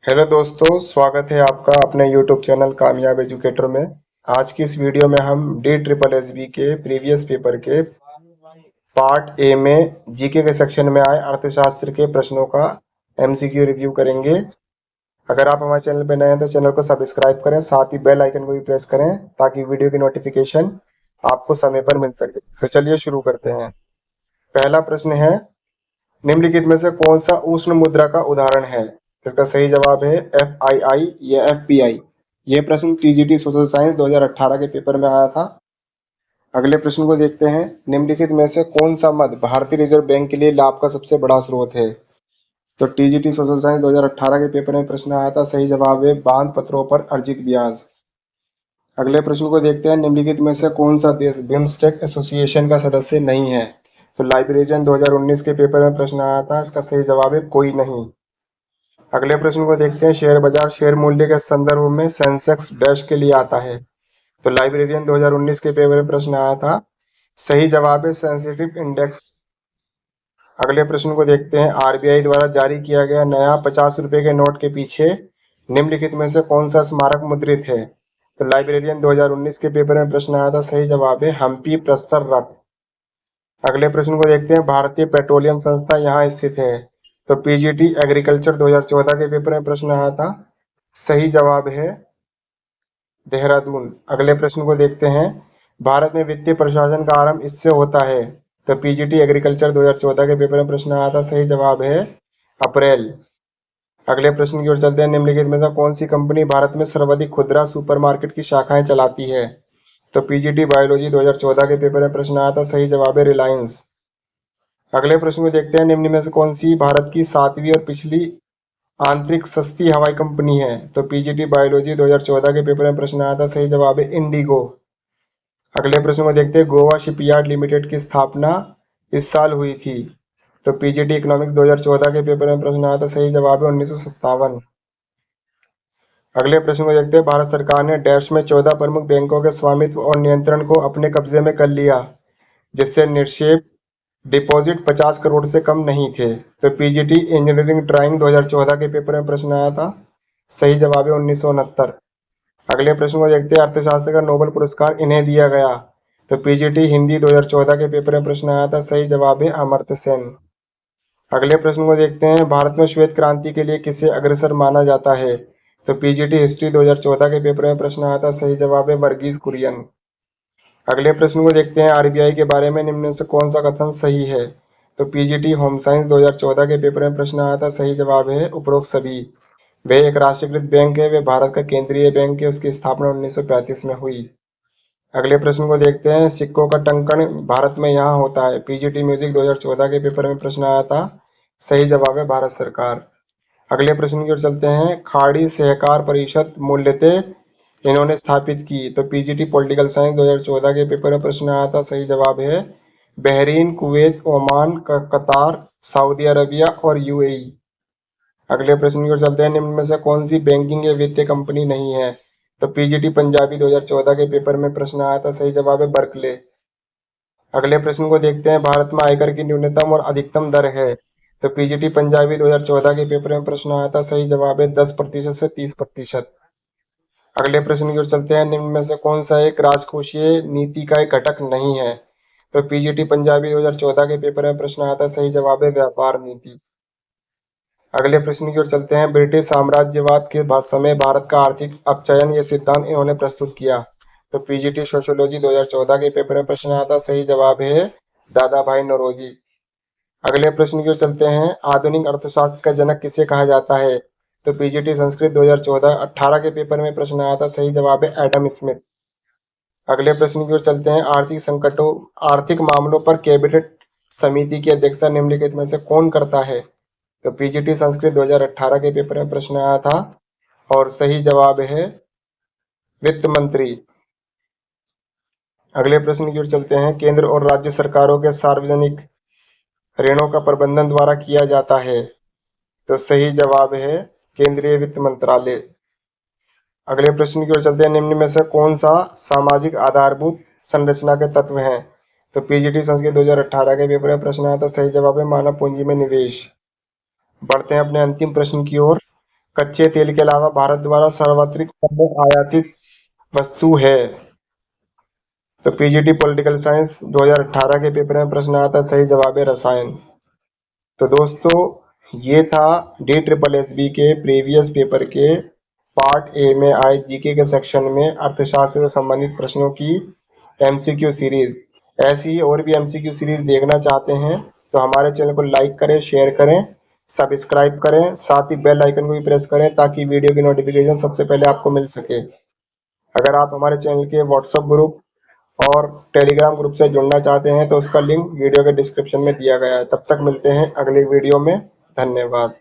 Hello दोस्तों, स्वागत है आपका अपने YouTube चैनल कामयाब एजुकेटर में। आज की इस वीडियो में हम DSSB के प्रीवियस पेपर के पार्ट ए में जीके के सेक्शन में आए अर्थशास्त्र के प्रश्नों का MCQ रिव्यू करेंगे। अगर आप हमारे चैनल पर नए हैं तो चैनल को सब्सक्राइब करें, साथ ही बेल आइकन को भी प्रेस करें ताकि वीडियो की नोटिफिकेशन आपको समय पर मिल सके। तो चलिए शुरू करते हैं। पहला प्रश्न है, निम्नलिखित में से कौन सा उष्ण मुद्रा का उदाहरण है? इसका सही जवाब है FII या FPI। यह प्रश्न TGT सोशल साइंस 2018 के पेपर में आया था। अगले प्रश्न को देखते हैं, निम्नलिखित में से कौन सा मद भारतीय रिजर्व बैंक के लिए लाभ का सबसे बड़ा स्रोत है? तो TGT सोशल साइंस 2018 के पेपर में प्रश्न आया था। सही जवाब है बांध पत्रों पर अर्जित ब्याज। अगले प्रश्न को देखते हैं, निम्नलिखित में से कौन सा देश बिम्स्टेक एसोसिएशन का सदस्य नहीं है? तो लाइब्रेरियन 2019 के पेपर में प्रश्न आया था। इसका सही जवाब है कोई नहीं। अगले प्रश्न को देखते हैं, शेयर बाजार शेयर मूल्य के संदर्भ में सेंसेक्स डैश के लिए आता है? तो लाइब्रेरियन 2019 के पेपर में प्रश्न आया था। सही जवाब है सेंसिटिव इंडेक्स। अगले प्रश्न को देखते हैं, RBI द्वारा जारी किया गया नया 50 रुपए के नोट के पीछे निम्नलिखित में से कौन सा स्मारक मुद्रित है? तो लाइब्रेरियन 2019 के पेपर में प्रश्न आया था। सही जवाब है हम्पी प्रस्तर रथ। अगले प्रश्न को देखते हैं, भारतीय पेट्रोलियम संस्था यहाँ स्थित है? तो PGT एग्रीकल्चर 2014 के पेपर में प्रश्न आया था। सही जवाब है देहरादून। अगले प्रश्न को देखते हैं, भारत में वित्तीय प्रशासन का आरंभ इससे होता है? तो PGT एग्रीकल्चर 2014 के पेपर में प्रश्न आया था। सही जवाब है अप्रैल। अगले प्रश्न की ओर चलते हैं, निम्नलिखित में से कौन सी कंपनी भारत में सर्वाधिक खुदरा सुपरमार्केट की शाखाएं चलाती है? तो PGT बायोलॉजी 2014 के पेपर में प्रश्न आया था। सही जवाब है रिलायंस। अगले प्रश्न को देखते हैं, निम्न में से कौन सी भारत की 7वीं और पिछली आंतरिक सस्ती हवाई कंपनी है? तो PGT बायोलॉजी 2014 के पेपर में प्रश्न आया था। सही जवाब है इंडिगो। अगले प्रश्न को देखते हैं, गोवा शिपयार्ड लिमिटेड की स्थापना इस साल हुई थी? तो PGT इकोनॉमिक्स 2014 के पेपर में प्रश्न आया था। सही जवाब है 1957। अगले प्रश्न को देखते हैं, भारत सरकार ने डैश में 14 प्रमुख बैंकों के स्वामित्व और नियंत्रण को अपने कब्जे में कर लिया, जिससे निक्षेप डिपॉजिट 50 करोड़ से कम नहीं थे। तो PGT इंजीनियरिंग ड्राइंग 2014 के पेपर में प्रश्न आया था। सही जवाब है 1969। अगले प्रश्न को देखते हैं, अर्थशास्त्र का नोबेल पुरस्कार इन्हें दिया गया? तो PGT हिंदी 2014 के पेपर में प्रश्न आया था। सही जवाब है अमर्त्य सेन। अगले प्रश्न को देखते हैं, भारत में श्वेत क्रांति के लिए किसे अग्रसर माना जाता है? तो PGT हिस्ट्री 2014 के पेपर में प्रश्न आया था। सही जवाब है वर्गीज कुरियन। अगले प्रश्न को देखते हैं, RBI के बारे में निम्न में से कौन सा कथन सही है? तो PGT होम साइंस 2014 के पेपर में प्रश्न आया था। सही जवाब है उपरोक्त सभी। वे एक राष्ट्रीयकृत बैंक है, वे भारत का केंद्रीय बैंक है, उसकी स्थापना 1935 में हुई। अगले प्रश्न को देखते हैं, सिक्कों का टंकण भारत में यहाँ होता है? PGT म्यूजिक 2014 के पेपर में प्रश्न आया था। सही जवाब है भारत सरकार। अगले प्रश्न की ओर चलते हैं, खाड़ी सहकार परिषद मूल्यतः इन्होंने स्थापित की? तो PGT पॉलिटिकल साइंस 2014 के पेपर में प्रश्न आया था। सही जवाब है बहरीन, कुवैत, ओमान, कतार, सऊदी अरबिया और UAE। अगले प्रश्न की ओर चलते हैं, निम्न में से कौन सी बैंकिंग या वित्तीय कंपनी नहीं है? तो PGT पंजाबी 2014 के पेपर में प्रश्न आया था। सही जवाब है बर्कले। अगले प्रश्न को देखते हैं, भारत में आयकर की न्यूनतम और अधिकतम दर है? तो PGT पंजाबी 2014 के पेपर में प्रश्न आया था। सही जवाब है 10% से 30%। अगले प्रश्न की ओर चलते हैं, निम्न में से कौन सा एक राजकोषीय नीति का एक घटक नहीं है? तो PGT पंजाबी 2014 के पेपर में प्रश्न आया था। सही जवाब है व्यापार नीति। अगले प्रश्न की ओर चलते हैं, ब्रिटिश साम्राज्यवाद के समय भारत का आर्थिक अपचयन ये सिद्धांत इन्होंने प्रस्तुत किया? तो PGT सोशियोलॉजी 2014 के पेपर में प्रश्न आया था। सही जवाब है दादा भाई नौरोजी। अगले प्रश्न की ओर चलते हैं, आधुनिक अर्थशास्त्र का जनक किसे कहा जाता है? तो PGT संस्कृत 2014-18 के पेपर में प्रश्न आया था। सही जवाब है एडम स्मिथ। अगले प्रश्न की ओर चलते हैं, आर्थिक मामलों पर कैबिनेट समिति की अध्यक्षता निम्नलिखित में से कौन करता है? तो PGT संस्कृत 2018 के पेपर में प्रश्न आया था और सही जवाब है वित्त मंत्री। अगले प्रश्न की ओर चलते हैं, केंद्र और राज्य सरकारों के सार्वजनिक ऋणों का प्रबंधन द्वारा किया जाता है? तो सही जवाब है केंद्रीय वित्त मंत्रालय। अगले प्रश्न की ओर चलते हैं, निम्न में से कौन सा सामाजिक आधारभूत संरचना के तत्व हैं? तो PGT संस्कृत 2018 के पेपर में प्रश्न आया था। सही जवाब है मानव पूंजी में निवेश। बढ़ते हैं अपने अंतिम प्रश्न की ओर, कच्चे तेल के अलावा भारत द्वारा सर्वाधिक पण्य आयातित वस्तु है? तो पीजीटी पॉलिटिकल साइंस 2018 के पेपर में प्रश्न आया था, सही जवाब है रसायन। तो दोस्तों ये था DSSS के प्रीवियस पेपर के पार्ट ए में आए जीके के सेक्शन में अर्थशास्त्र से संबंधित प्रश्नों की एमसीक्यू सीरीज। ऐसी ही और भी एमसीक्यू सीरीज देखना चाहते हैं तो हमारे चैनल को लाइक करें, शेयर करें, सब्सक्राइब करें, साथ ही बेल आइकन को भी प्रेस करें ताकि वीडियो की नोटिफिकेशन सबसे पहले आपको मिल सके। अगर आप हमारे चैनल के व्हाट्सएप ग्रुप और टेलीग्राम ग्रुप से जुड़ना चाहते हैं तो उसका लिंक वीडियो के डिस्क्रिप्शन में दिया गया है। तब तक मिलते हैं अगले वीडियो में। धन्यवाद।